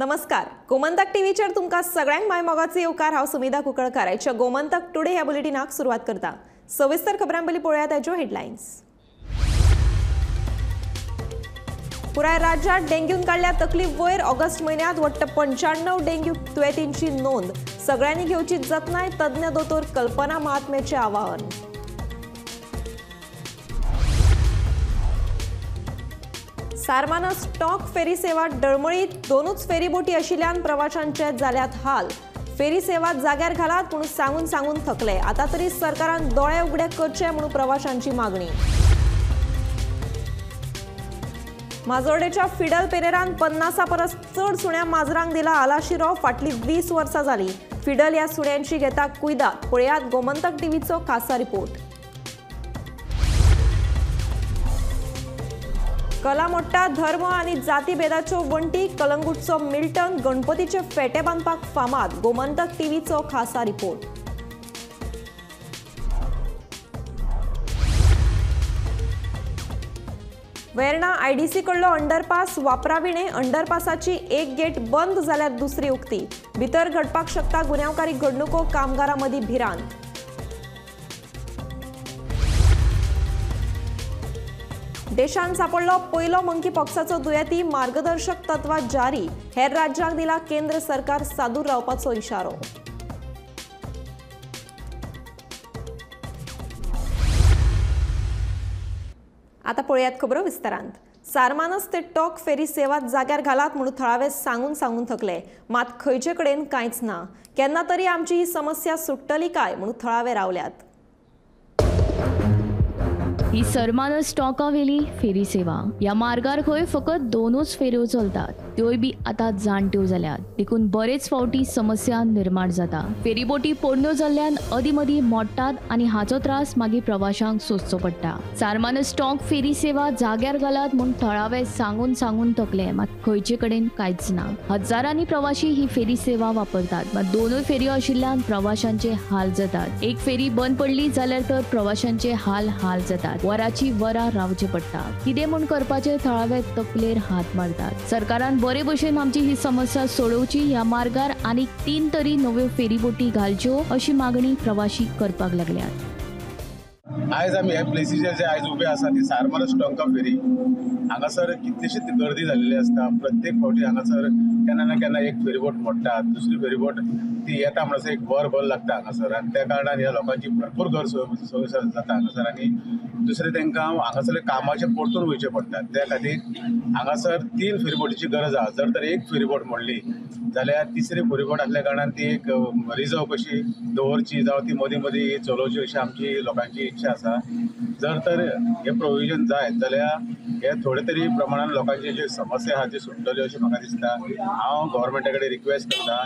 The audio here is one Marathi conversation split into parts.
नमस्कार. गोमंतक टीव्हीचेर तुमकां सगळ्यांक माय मोगाचे येवकार. हांव सुमिता कुंकळकार. आयच्या गोमंतक टुडे ह्या बुलेटिनाक सुरवात करता. सविस्तर खबरां पयलीं पळोवया ताच्यो हेडलायन्स. पुराय राज्यांत डेंग्यून काडल्या तकली वयर. ऑगस्ट म्हयन्यांत वट्ट 95 डेंग्यू दुयेंतींची नोंद. सगळ्यांनी घेवची जतनाय. तज्ञ दोतोर कल्पना महात्मेचें आवाहन. सारमानस स्टॉक फेरी सेवा डळमळीत. दोनूच फेरी बोटी आशिल्ल्यान प्रवाशांचे जाल्यात हाल. फेरी सेवा जाग्यार घालात म्हणून सांगून थकले. आता तरी सरकारान दोळे उगडे करचे म्हणून प्रवाशांची मागणी. माजोर्डेच्या फिडल पेरेरान 50 परस चड सुण्या माजरांक दिला आलाशिरो. फाटली 20 वर्सां जाली. फिडल ह्या सुण्यांची घेता कुयदाद. पळयात गोमंतक टीव्हीचो खासा रिपोर्ट. कला मोडटा. धर्म आनी जातीभेदाच्यो वण्टी. कलंगूटचो मिल्टन गणपतीचे फेटे बांदपाक फामाद. गोमंतक टीव्हीचो खासा रिपोर्ट. वेर्णा आयडीसी कडलो अंडरपास वापराविणे. अंडरपासाची एक गेट बंद जाल्यार दुसरी उक्ती. भितर घडपाक शकता गुन्यांवकारी घडणुको. कामगारां मदीं भिरांत. देशांत सापडलो पयलो मंकीपॉक्साचो दुयेंती. मार्गदर्शक तत्वां जारी. हेर राज्यांक दिला केंद्र सरकार सादूर रावपाचो इशारो. आता पळयात खबरो विस्तारांत. सारमानस ते टॉक फेरी सेवा जाग्यार घालात म्हणून थळावे सांगून थकले. मात खंयचे कडेन कांयच ना. केन्ना तरी आमची ही समस्या सुट्टली काय म्हणून थळावे रावल्यात. ही सरमानस स्टॉकावेली फेरी सेवा. ह्या मार्गार खंय फकत दोनूच फेऱ्यो चलतात. त्योय बी आतां जाणट्यो जाल्यात. देखून बरेच फावटी समस्या निर्माण जाता. फेरी बोटी पोरण्यो जाल्ल्यान अदीमदीं मोडटात आनी हाचो त्रास मागीर प्रवाशांक सोंसचो पडटा. सारमानस स्टॉक फेरी सेवा जाग्यार घालात म्हूण थळावे सांगून थकले. मात खंयचे कडेन कांयच ना. हजारांनी प्रवाशी ही फेरी सेवा वापरतात. मात दोनूय फेरयो आशिल्ल्यान प्रवाशांचे हाल जातात. एक फेरी बंद पडली जाल्यार तर प्रवाशांचे हाल जातात. वराची वरां रावचे पडटा. कितें म्हूण करपाचे थळावे तकलेर हात मारतात. सरकारान बरे भशेन आमची ही समस्या सोडोवची. ह्या मार्गार आनीक 3 तरी नव्यो फेरी बोटी घालच्यो अशी मागणी प्रवाशी करपाक लागल्यात. आयज आमी ह्या प्लेसीचेर जे आयज उबे आसा ती सारमानस टॉंका फेरी. हांगासर कितलीशीच गर्दी जाल्ली आसता. प्रत्येक फावटी हांगासर केन्ना ना केन्ना एक फेरीबोट मोडटा. दुसरी फेरीबोट ती येता म्हणसर एक वर लागता हांगासर. आनी त्या कारणान ह्या लोकांची भरपूर गैरसोय जाता हांगासर. आनी दुसरें तांकां हांगासरले कामाचे परतून वयचे पडटा. त्या खातीर हांगासर 3 फेरीबोटीची गरज आसा. जर तर एक फेरीबोट मोडली जाल्यार तिसरी फेरीबोट आसल्या कारणान ती एक रिजर्व कशी दवरची जावं ती मदीं मदीं चलोवची अशी आमची लोकांची इच्छा आसा. जर तर हे प्रोविजन जायत जाल्यार हे थोडे तरी प्रमाणान लोकांची जी समस्या आहा ती सुट्टली अशी म्हाका दिसता. हांव गव्हर्मेंटा कडेन रिक्वेस्ट करता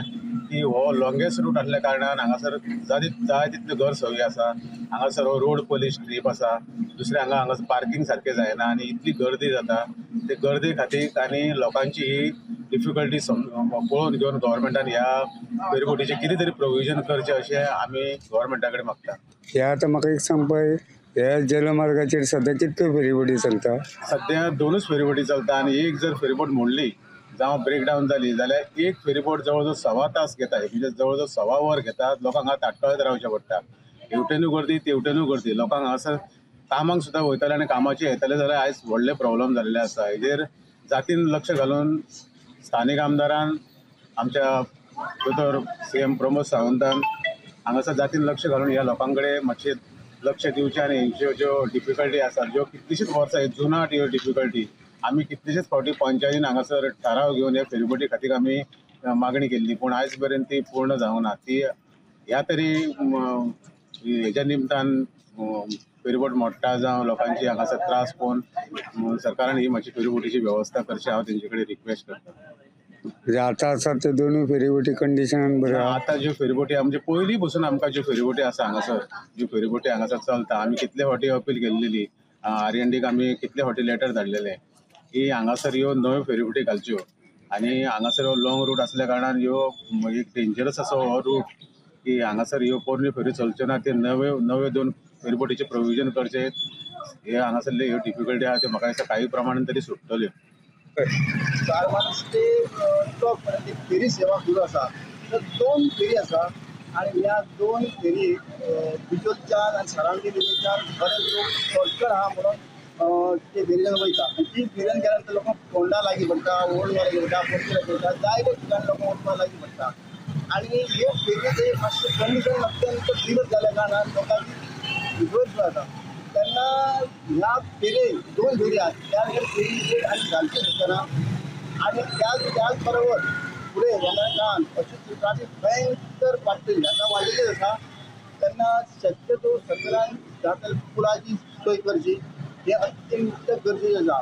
की हो लॉंगेस्ट रूट आसल्या कारणान हांगासर जाय तितल्यो गैरसोयी आसा. हांगासर हो रोड पोलीस स्ट्रीप आसा. दुसरें हांगासर पार्किंग सारकें जायना आनी इतली गर्दी जाता. ते गर्दे खातीर आनी लोकांची ही डिफिकल्टी पळोवन घेवन गव्हर्मेंटान ह्या फेरीबोटीचें कितें तरी प्रोविजन करचें अशें आमी गव्हर्मेंटा कडेन मागता. हे आतां म्हाका एक सांग पळय, ह्या जलमार्गाचेर सद्या कितल्यो फेरीबोटी चलता? सद्या 2च फेरीबोटी चलता आनी एक जर फेरीबोट मोडली जावं ब्रेकडावन जाली जाल्यार एक फेरीबोट जवळ 1.25 तास घेता. म्हणजे जवळ 1.25 वर घेता. लोकांक हांगा ताटकळत रावचें पडटा. हेवटेनूय गर्दी तेवटेनूय गर्दी. लोकांक हांगासर कामाक सुद्दां वयताले आनी कामाचे येताले जाल्यार आयज व्हडले प्रॉब्लेम जाल्ले आसा. हेजेर जातीन लक्ष घालून स्थानीक आमदारान आमच्या दोतोर CM प्रमोद सावंतान हांगासर जातीन लक्ष घालून ह्या लोकां कडेन मातशें लक्ष दिवचें आनी ह्यो ज्यो डिफिकल्टी आसा ज्यो कितलीशीच वर्सां जुनाट ह्यो डिफिकल्टी आमी कितलीशीच फावटी पंचायतीन हांगासर थाराव घेवन ह्या फेरीबोटी खातीर आमी मागणी केल्ली पूण आयज पर्यंत ती पूर्ण जावना. ती ह्या तरी हेच्या निमतान फेरीबोट मोडटा जावं लोकांची हांगासर त्रास पळोवन सरकारान ही मातशी फेरीबोटीची वेवस्था करची हांव तेंचे कडेन रिक्वेस्ट करता. आतां आसा ते दोनूय फेरीबोटी कंडिशनान बऱ्यो आहा. आतां ज्यो फेरीबोटी म्हणजे पयलीं पसून आमकां ज्यो फेरीबोटी आसा हांगासर ज्यो फेरीबोटी हांगासर चलता आमी कितले फावटी अपील केल्लेली. RNDक आमी कितले फावटी लेटर धाडलेले की हांगासर ह्यो नव्यो फेरीबोटी घालच्यो. आनी हांगासर हो लॉंग रूट आसल्या कारणान ह्यो एक डेंजरस असो हो रूट की हांगासर ह्यो पोरण्यो फेरी चलच्यो ना. ते नव्यो 2 फेरीबोटीचे प्रोविजन करचे. हे हांगासरले ह्यो डिफिकल्टी आहा त्यो म्हाका दिसता काही प्रमाणान तरी सुट्टल्यो. कारवार ते टॉप पर्यंत फेरी सेवा सुरू आसा. तर 2 फेरी आसा आणि ह्या 2 फेरी भितरच्यान आनी सरावंडींग एरियेच्यान बरेच लोक शॉर्टकट आहा म्हणून ते फेरयेन वयता. आनी ती फेरयेन गेल्या नंतर लोकांक फोंडा लागीं पडटा, ओल्ड वाला पडटा, पणजेला पडटा, जायते ठिकाणी लोकांक वचपाक लागीं पडटा. आणि हे फेरयेचे मातशें कंडिशन अत्यंत बिगत जाल्या कारणान लोकांची गरज जाता. तेन्ना ह्या फेरयेक 2 फेरी आहात त्या फेरी आनी घालची आसतना आणि त्याच बरोबर पुढे येणाऱ्या काळात अशी ट्राफिक भयंकर वाडटली. आता वाडिल्ली आसा तेन्ना शक्यतो सरकारान जाता पुलाची सोय करची हे अत्यंत गरजेचें आसा.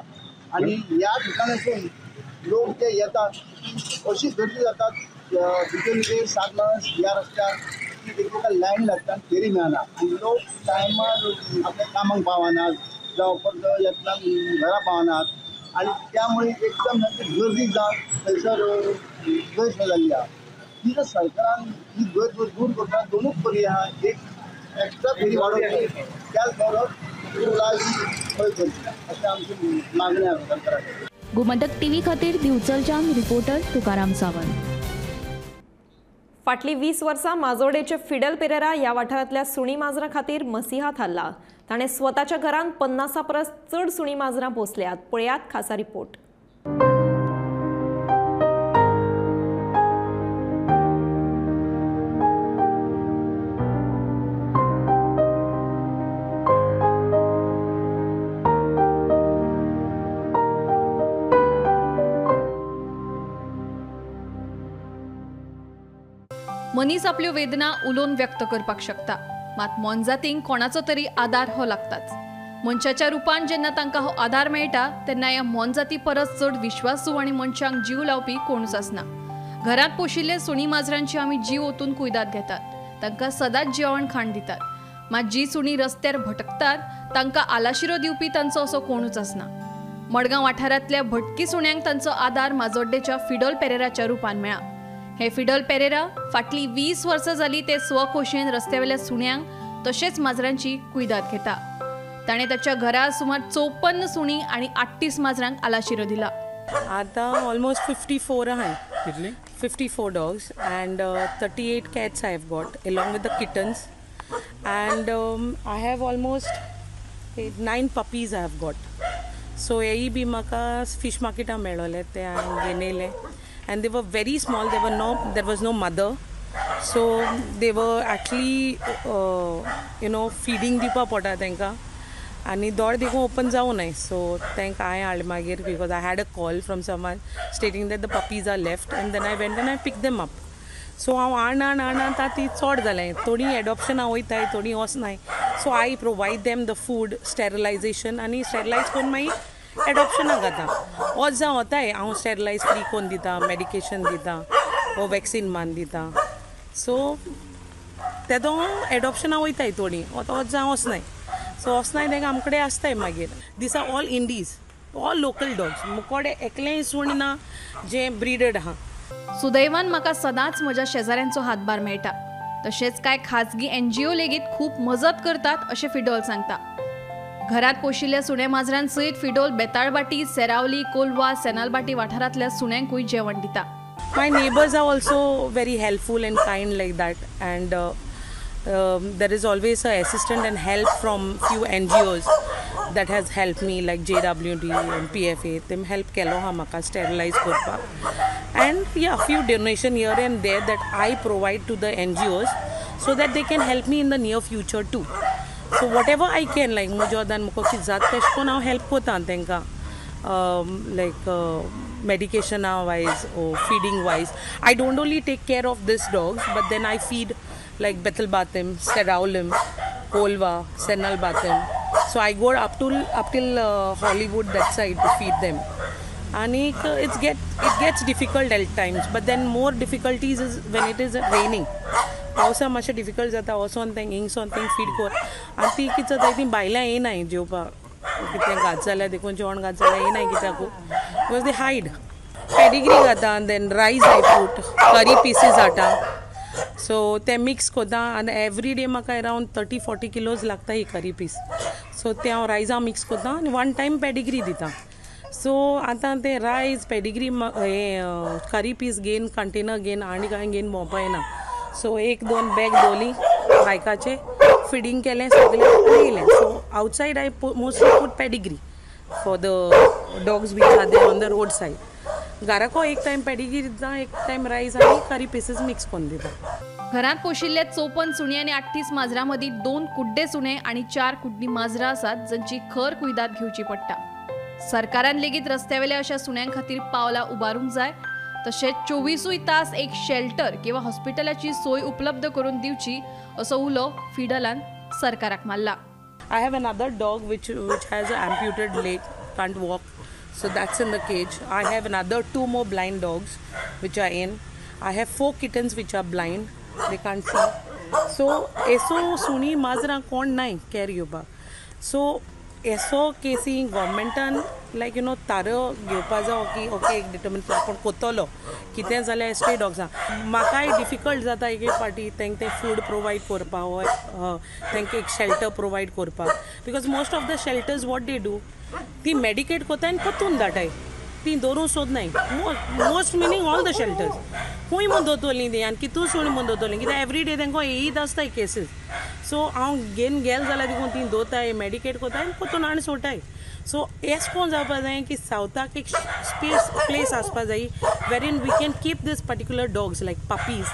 आणि ह्या ठिकाणासून लोक जे येतात अशी गर्दी जातात भितर 7 मार्च ह्या रस्त्यार की एकमेकांक लायन लागता आनी फेरी मेळना आनी लोक टायमार आपल्या कामाक पावनात जावं परत येतना घरा पावनात आणि त्यामुळे एकदम गर्दी जावन थंयसर गैरसोय जाल्ली आहा. ही जर सरकारान ही गैरसोय दूर करता 2च फेरी आहा, एक एक्स्ट्रा फेरी वाडोवची त्याच बरोबर पुलाची सोय करची अशें आमची मागणी आसा सरकारा कडेन. गोमंतक टीव्ही खातीर दिवचलच्यान रिपोर्टर तुकाराम सावंत. फाटली 20 वर्सां माजोर्डेचे फिडेल पेरेरा ह्या वाठारांतल्या सुणी माजरां खातीर मसिहा थारला. ताणें स्वताच्या घरांत 50 परस चड सुणी माजरां पोसल्यात. पळयात खासा रिपोर्ट. मनीस आपल्यो वेदना उलोवन व्यक्त करपाक शकता, मात मोनजातींक कोणाचो तरी आदार हो लागताच. मनशाच्या रुपान जेन्ना तांकां हो आदार मेळटा तेन्ना ह्या मोनजाती परस चड विश्वासू आनी मनशांक जीव लावपी कोणूच आसना. घरांत पोशिल्ले सुणी माजरांची आमी जीव ओतून कुयदाद घेतात, तांकां सदांच जेवण खाण दितात. मात जी सुणी रस्त्यार भटकतात तांकां आलाशिरो दिवपी तांचो असो कोणूच आसना. मडगांव वाठारांतल्या भटकी सुण्यांक तांचो आदार माजोड्डेच्या फिडेल पेरेराच्या रुपान मेळ्ळा. हे फिडेल पेरेरा फाटली 20 वर्सां जाली ते स्वखोशेन रस्त्यावेल्या सुण्यांक तशेंच माजरांची कुयदाद घेता. ताणें ताच्या घरा सुमार 54 सुणी आनी 38 माजरांक आलाशिरो दिला. आतां ऑलमोस्ट 54 आहाय. कितली? 54 dogs and 38 cats I have got along with the kittens and I have almost 9 puppies I have got. So हेय बी म्हाका फिश मार्केटां मेळ्ळले ते हांवें घेनेले and they were very small. There was no mother, so they were actually feeding दिवपा पडटा तांकां आनी दोर देखून ओपन जावं नाय. सो तांकां हांवें हाडलें मागीर because I had a call from someone stating that the puppies are left and then I went and I picked them up. So हांव आण ती चड जालें. थोडीं एडॉप्शनां वयताय, थोडीं वचनाय. So I provide them the food, sterilization आनी स्टेरिलायज करून मागीर एडॉप्शनाक घाता. वच जावं वताय हांव स्टेरिलायज फ्री करून दिता, मेडिकेशन दिता, वो वॅक्सीन मान दिता. सो तेदो एडॉप्शनां वयताय थोडीं, वच जावं वचनाय. सो वचनाय तांकां आमचे कडेन आसताय मागीर. These are all indies, all local dogs. मुकोडे एकलेंय सूण ना जें ब्रिडेड आहा. सुदैवान म्हाका सदांच म्हज्या शेजाऱ्यांचो हातभार मेळटा. तशेंच कांय खाजगी NGO लेगीत खूब मजत करतात अशें फिडोल सांगता. घरात पोशिल्ल्या सुण्या माजरां सयत फिडोल बेताळबाटी, सेरावली, कोलवा, सेनालबाटी वाठारांतल्या सुण्यांकूय जेवण दिता. My neighbors are also very helpful and kind like that, and there is always a assistant and help from few NGOs that has helped me like JWD and PFA. Them help केलो हा म्हाका sterilize करपाक, and yeah, few donation here and there that I provide to the NGOs so that they can help me in the near future too. So whatever I can, like मुजोदान मुको की जात तेश कोन हांव हेल्प कोता तांकां like medication wise or feeding wise. I don't only take care of this dogs, but then I feed like Bethel Bathim, Seraulum, Kolva, Senal Bathim. So I go up till Hollywood that side to feed them. And it gets difficult at times, but then more difficulties is when it is raining. पावसा मातशें डिफिकल्ट जाता वचोन तेंक हिंगसोन तेंक फीड कर. आनी ती कितें जाता ती बायलां येनाय जेवपाक. कितें घात जाल्यार देखून जेवण घात जाल्यार येनाय कित्याक बिकॉज दे हायड. पेडिग्री घाता, then rice I put, curry pieces हाडटा. सो ते मिक्स कोता आनी एवरी डे म्हाका अरावंड 30-40 किलोज लागता ही करी पीस. सो ते हांव रायसा मिक्स कोता आनी 1 टायम पेडिग्री दिता. सो आतां ते रायस पेडिग्री हे करी पीस घेवन कंटेनर घेवन आनी कांय घेवन भोंवपा येना. सो 1-2 बॅग दवरली बायकाचे, फिडींग केलें सगलें येयलें. So outside I mostly put Pedigree for the dogs which are there on the road side. घराको एक टायम पेडिग्री दिता, एक टायम रायस आनी करी पीसीस मिक्स करून दिता. घरात पोशिल्ले 54 सुणे आणि 38 माजरांमदीं 2 कुड्डे सुणे आणि 4 कुड्डी माजरां आसात, जांची खर कुयदाद घेवची पडटा. सरकारान लेगीत रस्त्यावेल्या अशा सुण्यांक खातीर पावलां उबारूंक जाय. तशेंच 24 तास एक शेल्टर किंवा हॉस्पिटलाची सोय उपलब्ध करून दिवची असो उलो फिडलान सरकाराक मारला. I have another dog which has an amputated leg, can't walk, so that's in the cage. I have another 2 more blind dogs which are in. I have 4 kittens which are blind, they can't see. So eso suni mazra कोण नाही care घेवपाक. So eso केसी गव्हर्मेंटान लायक तारो घेवपा जावो की ओके एक डिटर्मिन आपूण कोत्तलो कितें जाल्यार स्टे डॉग्सांक. म्हाकाय डिफिकल्ट जाता एक फावटी तांकां तें फूड प्रोवायड करपा वा तांकां एक शेल्टर प्रोवायड करपाक. Because most of the shelters what they do, ती मेडिकेट कोत्ताय आनी कोतून धाडटाय, ती दवरूं सोदनाय. Most meaning all the shelters खूंय म्हूण दोतोलीं ती आनी कितू सुणी म्हूण दोतोलीं, कित्याक एवरी डे तांकां येयत आसताय केसीस. सो हांव घेवन गेल जाल्यार देखून ती दोताय, मेडिकेट कोताय आनी कोतून आनी सोडटाय. सो एश कोण जावपा जाय की सावथाक एक प्लेस आसपा जाय wherein we can keep this particular dogs like puppies,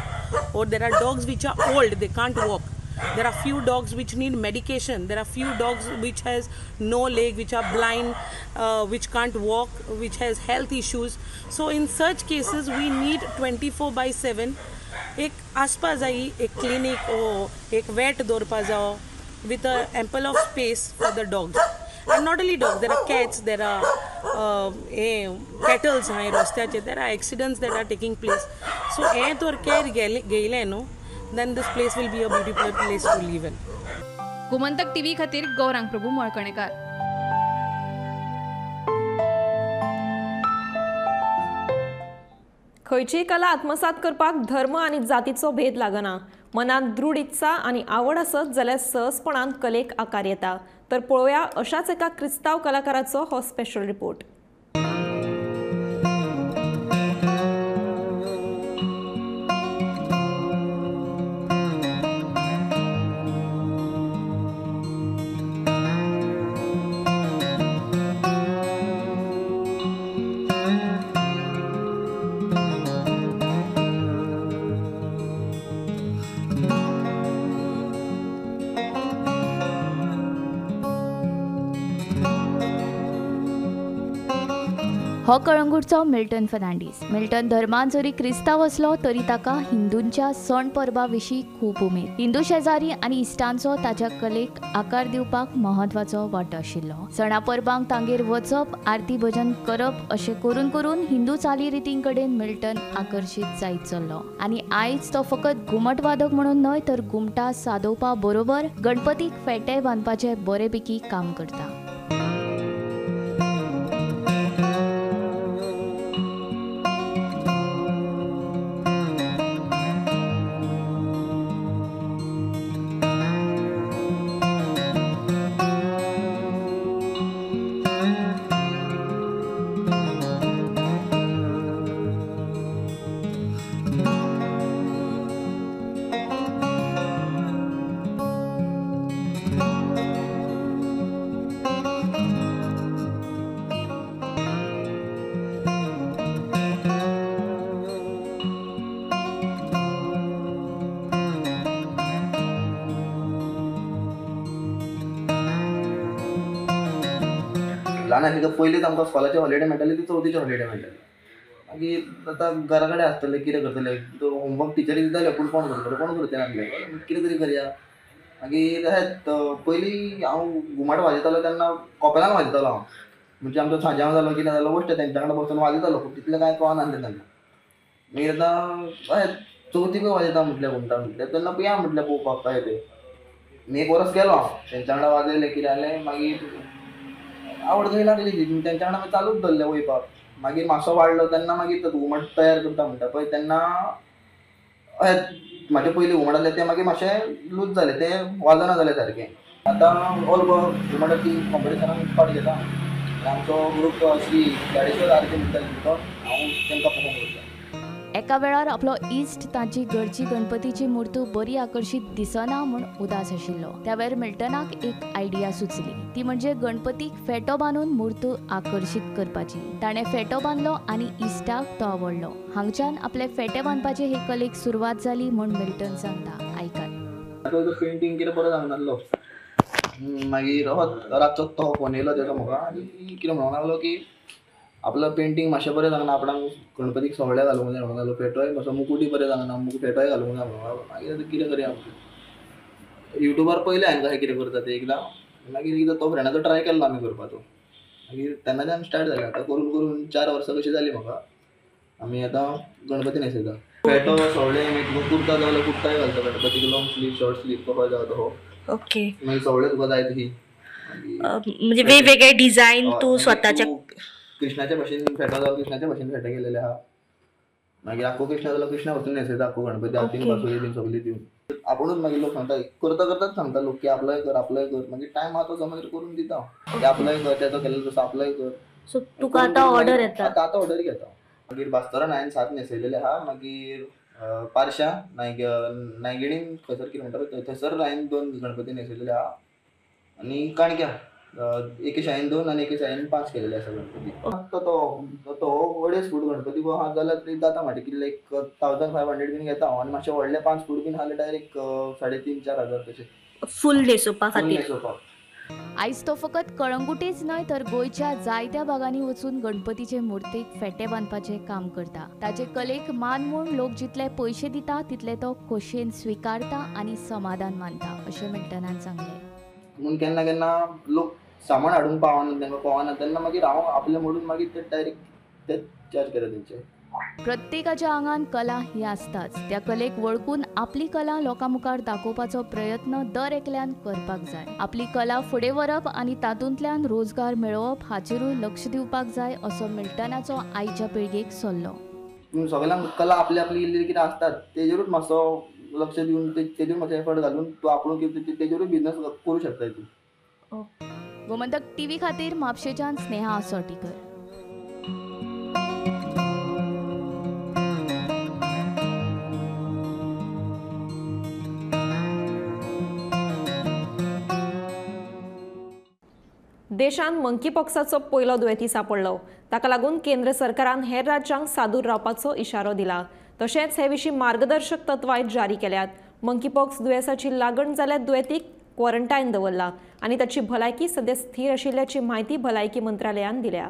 or there are dogs which are old, they can't walk. There are few dogs which need medication. There are few dogs which has no leg, which are blind, which can't walk, which has health issues. So in such cases we need 24/7 एक आसपा जाय एक clinic or एक vet दवरपा जावो with a ample of space for the dogs. And not only dogs, there are cats, there are kettles हाय रस्त्याचे, there are accidents that are taking place. So हे तर care घेयलें न्हू, then this place will be a beautiful place to live in. Gomantak TV खातीर गौरांग प्रभू मळकणेकार. खंयचीय कला आत्मसात करपाक धर्म आनी जातीचो भेद लागना. मनात दृढ इत्सा आनी आवड आसत जाल्यार सहजपणान कलेक आकार येता. तर पळोवया अशाच एका क्रिस्तांव कलाकाराचो हो स्पेशल रिपोर्ट. हो कळंगूटचो मिल्टन फर्नांडीस. मिल्टन धर्मान जरी क्रिस्तांव असलो तरी ताका हिंदूंच्या सण परबां विशीं खूब उमेद. हिंदू शेजारी आनी इश्टांचो ताच्या कलेक आकार दिवपाक म्हत्वाचो वांटो आशिल्लो. सणा परबांक तांगेर वचप, आरती भजन करप अशें करून करून हिंदू चाली कडेन मिल्टन आकर्शीत जायत चल्लो. आनी आयज तो फकत घुमट वादक म्हणून न्हय तर घुमटां सादोवपा बरोबर गणपतीक फेटे बांदपाचें बरेपैकी काम करता. ल्हान आशिल्लो पयलींच आमकां स्कॉलाची हॉलिडे मेळटाली ती चवथीची हॉलिडे मेळटाली. मागीर आतां घरा कडेन आसतले कितें करतले, तो होमवर्क टिचरी दिताले पूण कोण करतले, कोण करचें नासलें. कितें तरी करया. मागीर अशें पयलीं हांव घुमट वाजयतालो तेन्ना कोपेलान वाजयतालो हांव. म्हणजे आमचो सांजाव जालो कितें जालो गोश्ट तेंच्या वांगडा बसून वाजयतालो, पूण तितलें कांय कळनासलें तेन्ना. मागीर आतां अशें चवथीकूय वाजयता म्हटलें घुमटां म्हटलें तेन्ना या म्हटलें पळोवपाक काय तें. एक वर्स गेलो हांव तेंच्या वांगडा वाजयलें कितें जालें. मागीर आवड खंय लागली ती, तेंच्या वांगडा चालूच धरलें वयपाक. मागीर मातसो वाडलो तेन्ना मागीर घुमट तयार करता म्हणटा पळय तेन्ना म्हाजें पयलीं घुमट आसलें तें मागीर मातशें लूज जालें, तें वाजना जालें सारकें. आतां ऑल गोवा घुमटाची कॉम्पिटिशनाक पार्ट घेता. आमचो ग्रूप श्री गाडेश्वर आरती म्हणटाले तो हांव तांकां परफॉर्म करता. एका वेळार आपलो इश्ट ताची घरची गणपतीची मूर्त बरी आकर्शीत दिसना म्हूण उदास आशिल्लो. त्या वेळार मिल्टनाक एक आयडिया सुचली, ती म्हणजे गणपतीक फेटो बांदून मूर्त आकर्शीत करपाची. ताणें फेटो बांदलो आनी इश्टाक तो आवडलो. हांगच्यान आपले फेटे बांदपाचे हे कलेक सुरवात जाली म्हूण मिल्टन सांगता. आयकात. तो पेंटींग कितें बरो जावंक नासलो. मागीर रातचो तो फोन येयलो तेका म्हाका आनी कितें म्हणूंक लागलो की आपलं पेंटींग मातशें बरें जावना, आपणाक गणपतीक सवळे घालूंक जाय म्हणूंक लागलो. फेटोय मातसो मुकुटूय बरें जावना, फेटोय घालूंक जाय म्हणूंक लागलो. मागीर आतां कितें करया, युट्यूबार पयलें हांवें कशें कितें करता तें एकदां. मागीर एकदां तो फ्रेंडाचो ट्राय केल्लो आमी करपाचो. मागीर तेन्नाच्यान स्टार्ट जालें. आतां करून करून 4 वर्सां कशी जालीं म्हाका. आमी आतां गणपती न्हेसयता. फेटो सवळे मागीर कुर्ता जाय जाल्यार कुर्ताय घालता गणपतीक. लॉंग स्लीव, शॉर्ट स्लीव कसो जाय तसो. ओके. मागीर सवळे तुका जाय तशी. म्हणजे वेगवेगळे डिझाईन तू स्वताच्या कृष्णाच्या भाशेन फेटो जावं कृष्णाच्या भाशेन फेटे केलेले आहा. मागीर आख्खो कृष्णा जाल्यार कृष्णा वचून न्हेसयता आख्खो गणपती आरतीन बासुरी बीन सगळी दिवन. आपुणूच मागीर लोक सांगता करता करताच सांगता लोक की आपलोय कर आपलोय कर. मागीर टायम आहा तसो मागीर करून दिता. की आपलोय कर, तेचो केलेलो तसो आपलोय कर. सो तुका आतां ऑर्डर येता? आतां ऑर्डर घेता. मागीर बास्तोरान हांवें 7 न्हेसयलेले आहा. मागीर पारशा नायगिणीन खंयसर कितें म्हणटा थंयसर हांवें 2 गणपती न्हेसयलेले आहा. आनी काणक्या एके शाळेन 2 आनी एके शाळेन 5 केलेले आसा गणपती. तो अडेज फूट गणपती आहा जाल्यार तरी जाता म्हाजे कितले 1500 बीन घेता हांव. आनी मातशे व्हडले 5 फूट बीन आसले डायरेक्ट 3,500-4,000 तशे फूल न्हेसोवपा खातीर. आयज तो फकत कळंगुटेच न्हय तर गोंयच्या जायत्या भागांनी वचून गणपतीचे मुर्तेक फेटे बांदपाचें काम करता. ताचे कलेक मान म्हूण लोक जितले पयशे दिता तितले तो खोशेन स्विकारता आनी समाधान मानता अशें मिल्टनान सांगलें. म्हणून केन्ना केन्ना लोक सामान हाडूंक पावना, तांकां पावना तेन्ना मागीर हांव आपलें म्हणून मागीर ते डायरेक्ट ते चार्ज करता तेंचे. प्रत्येकाच्या आंगान कला ही आसताच. त्या कलेक वळखून आपली कला लोकां मुखार दाखोवपाचो प्रयत्न दर एकल्यान करपाक जाय. आपली कला फुडें व्हरप आनी तातूंतल्यान रोजगार मेळोवप हाचेरूय लक्ष दिवपाक जाय असो मिल्टनाचो आयच्या पिळगेक सल्लो. सगळ्यांक कला आपली आपली इल्ली कितें आसतात तेजेरूच मातसो लक्ष दिवन तेजेर मातसो एफर्ट घालून तूं आपूण तेजेरूय बिजनस करूं शकता तूं. गोमंतक टीव्ही खातीर म्हापशेच्यान स्नेहा असोटीकर. देशांत मंकीपॉक्साचो पयलो दुयेंती सांपडलो. ताका लागून केंद्र सरकारान हेर राज्यांक सादूर रावपाचो इशारो दिला. तशेंच हे विशीं मार्गदर्शक तत्वांय जारी केल्यात. मंकीपॉक्स दुयेंसाची लागण जाल्यार दुयेंतीक क्वॉरंटायन दवरला आनी ताची भलायकी सद्या स्थिर आशिल्ल्याची म्हायती भलायकी मंत्रालयान दिल्या.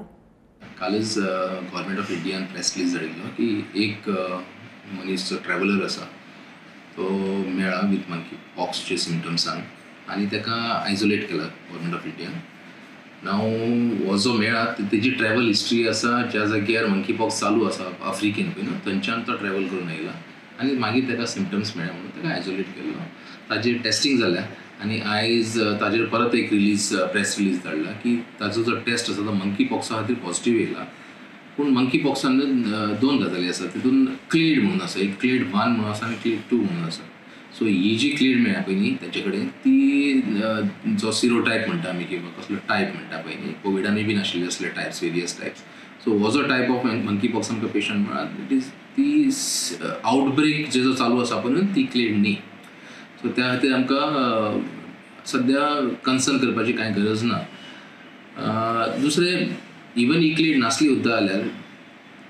कालच government of Indian press release धाडिल्लो की एक मनीस जो ट्रॅव्हलर आसा तो मेळ्ळा विथ मंकीपॉक्सचे सिम्पटम्सान आनी ताका आयसोलेट केला गव्हर्मेंट ऑफ इंडियान. नाव हो जो मेळ्ळा तेजी ट्रॅव्हल हिस्ट्री आसा ज्या जाग्यार मंकीपॉक्स चालू आसा आफ्रिकेन पळय न्हू थंयच्यान तो ट्रॅव्हल करून येयला आनी मागीर ताका सिम्पटम्स मेळ्ळे म्हणून ताका आयसोलेट केल्लो. ताजेर टेस्टिंग जाल्या आनी आयज ताजेर परत एक प्रेस रिलीज धाडला की ताजो जो टेस्ट आसा तो मंकीपॉक्सा खातीर पॉझिटीव येयला. पूण मंकीपॉक्सान 2 गजाली आसा. तितून क्लेड म्हणून आसा, एक क्लेड 1 म्हणून आसा आनी क्लेड 2 म्हणून आसा. सो ही जी क्लेड मेळ्ळा पळय न्ही तेचे कडेन ती जो सिरोटायप म्हणटा आमी किंवा कसलो टायप म्हणटा पळय न्ही कोविडानूय बीन आशिल्ले असले टायप्स वेरियस टायप्स. सो हो जो टायप ऑफ मंकीपॉक्स आमकां पेशंट मेळ्ळा इट इज ती आउटब्रेक जो चालू आसा पळय न्ही ती क्लेड न्ही. सो त्या खातीर आमकां सद्या कन्सर्न करपाची कांय गरज ना. दुसरें इवन ही क्लेड नासली सुद्दां जाल्यार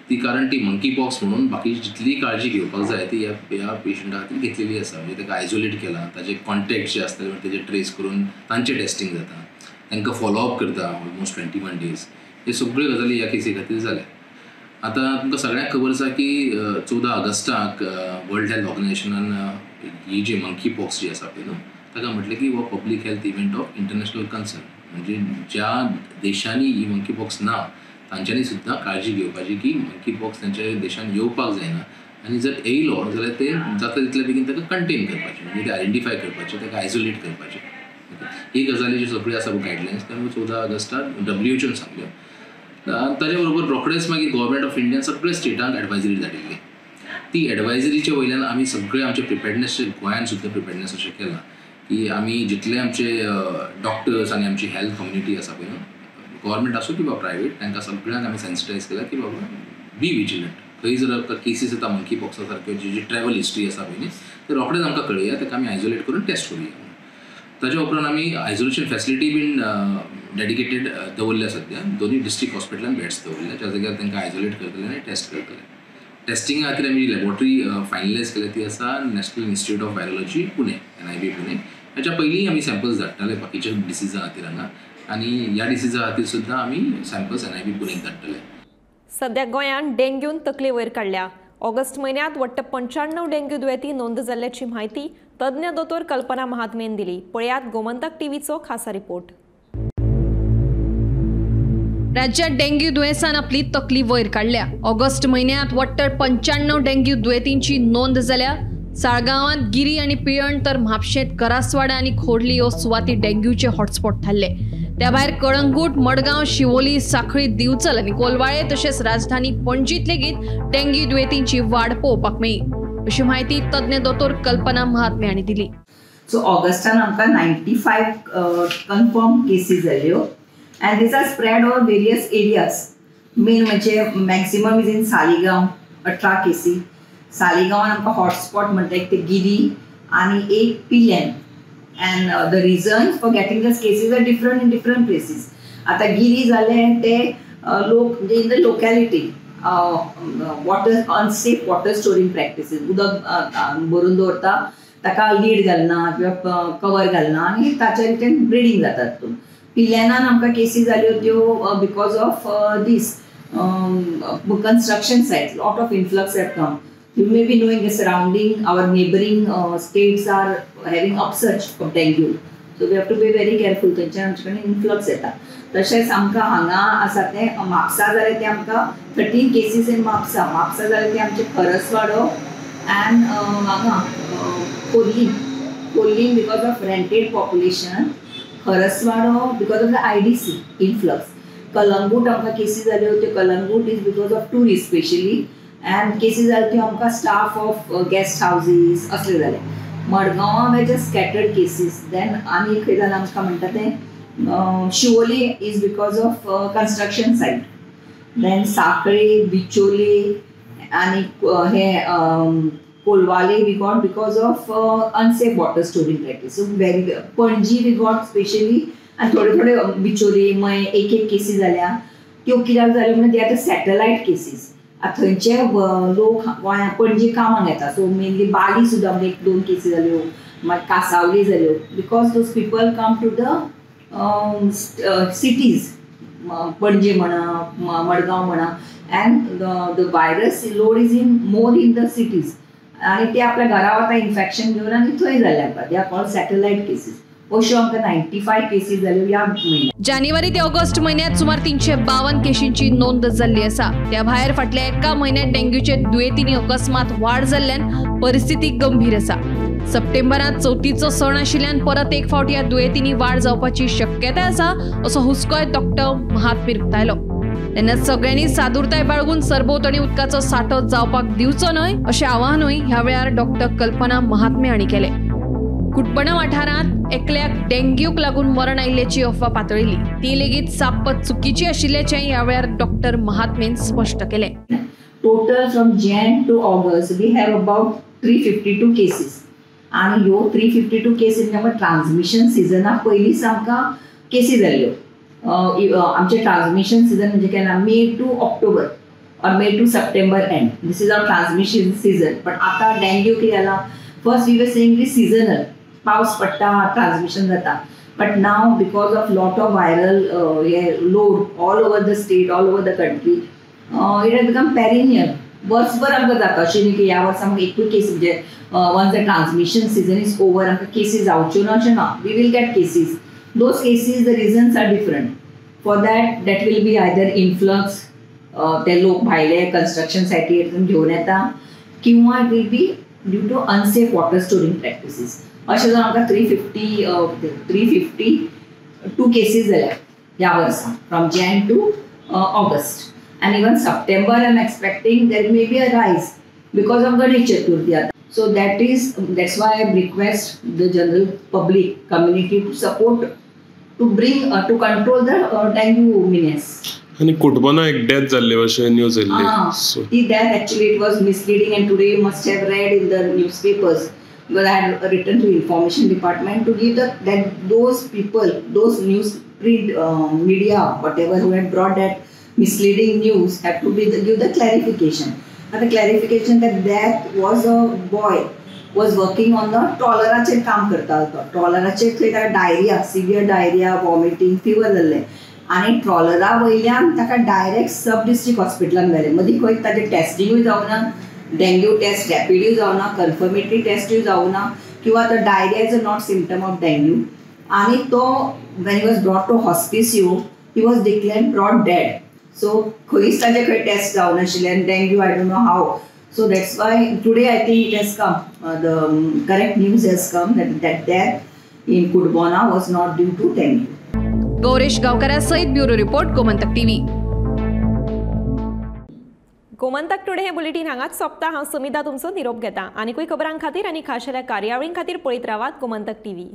ती कारण ती मंकीपॉक्स म्हणून बाकी जितली काळजी घेवपाक जाय ती ह्या पेशंटा खातीर घेतलेली आसा. म्हणजे ताका आयसोलेट केला, ताजे कॉन्टॅक्ट जे आसता तेजे ट्रेस करून तांचे टेस्टिंग जाता, तांकां फॉलोअप करता ऑलमोस्ट 21 days. हे सगळ्यो गजाली ह्या केसी खातीर जाल्या. आतां तुमकां सगळ्यांक खबर आसा की 14 ऑगस्टाक वर्ल्ड हेल्थ ऑर्गनायझेशनान ही जी मंकीपॉक्स जी आसा पळय न्हू ताका म्हटलें की हो public health event of international concern. म्हणजे ज्या देशांनी ही मंकीपॉक्स ना तांच्यांनी सुद्दां काळजी घेवपाची की मंकीपॉक्स तांच्या देशांत येवपाक जायना आनी जर येयलो जाल्यार ते जाता तितले बेगीन ताका कंटेन करपाचें म्हणजे ते आयडेंटिफाय करपाचें ताका आयसोलेट करपाचें. ही गजाली ज्यो सगळ्यो आसा गायडलायन्स त्या 14 ऑगस्टाक WHOन सांगल्यो. ताचे बरोबर रोखडेच मागीर गव्हर्मेंट ऑफ इंडियान सगळ्या स्टेटांक एडवायजरी धाडिल्ली. ती एडवायजरीच्या वयल्यान आमी सगळे आमचे प्रिपेर्डनेस गोंयांत सुद्दां प्रिपेर्डनेस अशें केलां की आमी जितले आमचे डॉक्टर्स आनी आमची हेल्थ कम्युनिटी आसा पळय गव्हर्मेंट असो किंवा प्रायव्हेट तांकां सगळ्यांक आमी सेन्सिटायज केला की बाबा बी विजिलंट. खंय जर केसीस येता मंकी पॉक्सा सारक्यो जी ट्रॅव्हल हिस्ट्री आसा पळय तर रोखडेच आमकां कळया ताका आमी आयसोलेट करून टेस्ट करूया. ताच्या उपरांत आमी आयसोलेशन फॅसिलिटी बीन डेडिकेटेड दवरल्या सध्या. दोन्ही डिस्ट्रिक्ट हॉस्पिटलान बेड्स दवरल्या ज्या जाग्यार तांकां आयसोलेट करतले आनी टेस्ट करतले. टेस्टिंगा खातीर आमी लॅबॉरेटरी फायनलायज केल्या ती आसा national institute of virology Pune NIV Pune. हाच्या पयलीं आमी सॅम्पल्स धाडटाले बाकीच्या डिसिजा खातीर हांगा आनी ह्या डिसिजा खातीर सुद्दां आमी सॅम्पल्स NIV पुणेक धाडटले. सध्या गोंयांत डेंग्यून तकली वयर काडल्या. ऑगस्ट म्हयन्यांत वट्ट 95 डेंग्यू दुयेंती नोंद जाल्ल्याची म्हायती तज्ञ दोतोर कल्पना महात्मेन दिली. पळयात गोमंतक टीव्हीचो खासा रिपोर्ट. राज्यात डेंग्यू दुयेंसान आपली तकली वयर काडल्या. ऑगस्ट म्हयन्यांत वट्ट 95 डेंग्यू दुयेंतींची नोंद जाल्या. साळगांवांत गिरी आनी पियण तर म्हापशेंत करासवाडा आनी खोर्ली ह्यो सुवाती डेंग्यूचे हॉटस्पॉट थारले. त्या भायर कळंगूट, मडगांव, शिवोली, सांखळी, दिवचल आनी कोलवाळे तशेंच राजधानी पणजीत लेगीत डेंग्यू दुयेंतींची वाड पळोवपाक मेळ्ळी अशी म्हायती तज्ञ दोतोर कल्पना महात्मे हांणी दिली. सो ऑगस्टान आमकां 95 कन्फर्म केसीस जाल्यो and these are spread over various areas. Main म्हणजे मॅक्सिमम इज इन सालिगांव 18 केसी. सालिगांवान आमकां हॉटस्पॉट म्हणटा एक ते गिरी आनी एक Pilerne. and the reasons for getting these cases are different in different places. आता गिरी जाले ते लोक म्हणजे in the locality water unsafe water storing practices. उदक भरून दवरता ताका लीड घालना किंवा कवर घालना आनी ताच्या रितीन ब्रिडींग जाता तितून. पिलेनान आमकां केसीस जाल्यो त्यो because of these construction sites. Lot of influx have come. You may be knowing the surrounding, our neighboring states are having upsurge of dengue. So we have to be very careful. त्यांच्या आमच्याकडे influx येता. तशेंच आमकां हांगा आसा ते म्हापसा जाले ते आमकां 13 केसीस इन म्हापसा. म्हापसा जाले ते आमचे खरसवाडो and हांगा Corlim because of rented population. खरसवाडो because of the IDC influx. Calangute आमकां केसीस जाल्यो त्यो Calangute is because of tourist specially and cases जाल्यो त्यो आमकां स्टाफ ऑफ गेस्ट हावजीस असले जाले. मडगांवा वेज स्कॅटर्ड केसीस. देन आनी खंय जालें आमकां म्हणटा तें Siolim is because of construction site. Then Sankhali, Bicholim आनी हे Colvale we got because of unsafe water storing practice. So very Panaji we got specially आनी थोडे थोडे बिचोले मय एक केसी जाल्या. त्यो कित्याक जाल्यो म्हणजे they are the satellite cases. थंयचे लोक गोंया पणजे कामाक येता. सो मेनली बाली सुद्दां म्हणजे 1-2 केसी जाल्यो. मागीर कासावली जाल्यो because those people come to the cities. Panaji म्हणा मडगांव म्हणा and the virus load is in more in the cities आनी ते आपल्या घरा वता इन्फेक्शन घेवन आनी थंय जाल्ले आमकां. They are called satellite cases. अश्यो आमकां 95 केसीस जाल्यो ह्या म्हयन्यात. जानेवारी ते ऑगस्ट म्हयन्यात सुमार 352 केशींची नोंद जाल्ली आसा. त्या भायर फाटल्या एका म्हयन्यात डेंग्यूचे दुयेंतींनी अकस्मात वाड जाल्ल्यान परिस्थिती गंभीर आसा. सप्टेंबरांत चवथीचो सण आशिल्ल्यान परत एक फावट ह्या दुयेंतींनी वाड जावपाची शक्यताय आसा असो हुस्कोय डॉक्टर महात्मे उक्तायलो. तेन्ना सगळ्यांनी सादुरताय बाळगून सरभोंवतणी उदकाचो सांठो जावपाक दिवचो न्हय अशें आवाहनूय ह्या वेळार डॉक्टर कल्पना महात्मे हांणी केलें. कुटपणा वाठारांत एकल्याक डेंग्यूक लागून मरण आयिल्ल्याची अफवा पातळिल्ली. ती लेगीत साप्प चुकीची आशिल्ल्याचें ह्या वेळार डॉक्टर महात्मेन स्पश्ट केलें. Total from Jan to August we have about 352 cases. आनी ह्यो 352 केसीस आमकां ट्रान्समिशन सिजना पयलींच आमकां केसी जाल्यो. आमचे ट्रान्समिशन सिजन म्हणजे केन्ना मे to October or May to September end. This is our transmission season. But आतां डेंग्यू कितें जाला first we were saying it is seasonal. पावस पडटा ट्रान्समिशन जाता. But now because of lot of viral load all over the state all over the country it has become perennial. वर्सभर आमकां जाता अशें न्ही की ह्या वर्सा आमकां एकूच केस म्हणजे once the transmission season is over आमकां केसीस जावच्यो ना अशें ना. We will get cases. Those cases the reasons are different. For that will be either influx ते लोक भायले कन्स्ट्रक्शन सायटीर घेवन येता किंवा it will be due to unsafe water storing practices. अशें जावन आमकां 352 केसीस जाल्या ह्या वर्सा फ्रॉम जॅन टू ऑगस्ट. आनी even September I am expecting there may be a rise because of Ganesh Chaturthi आतां. So that's why I request the general public community to support to bring to control the dengue menace. आणि कुटबोना एक डेथ जाल्ले अशें न्यूज येयल्ली so That actually it was misleading, and today you must have read in the newspapers, because I had written to information department to give that those people, those news print media, whatever, who had brought that misleading news have to give the clarification. And the clarification that was a boy was working on the ट्रॉलराचेर काम करता होतो. ट्रॉलराचेर थंय ताका diarrhoea, severe diarrhoea, vomiting, fever जाल्लें, आनी ट्रॉलरा वयल्यान ताका डायरेक्ट सब डिस्ट्रिक्ट हॉस्पिटलान व्हेलें. मदीं खंय ताजें टेस्टिंगूय जावना, डेंग्यू टेस्ट रॅपिडूय जावना, कन्फर्मेटरी टेस्टूय जावना, किंवा तो diarrhoea is a not symptom of dengue. आनी तो when he was brought to हॉस्पिसियो he was declared brought dead. So खंयच ताजें खंय टेस्ट जावनाशिल्लें, आनी dengue I don't know how. So that's why today I think it has come, the correct news has come that death in Kudbona was not due to dengue. Gauresh गावकरा सयत bureau report Gomantak TV. Gomantak today हे बुलेटिन हांगाच सोंपता. हांव सुमिता तुमचो निरोप घेता. आनीकूय खबरां खातीर आनी खाशेल्या कार्यावळीं खातीर पळयत रावात गोमंतक टीव्ही.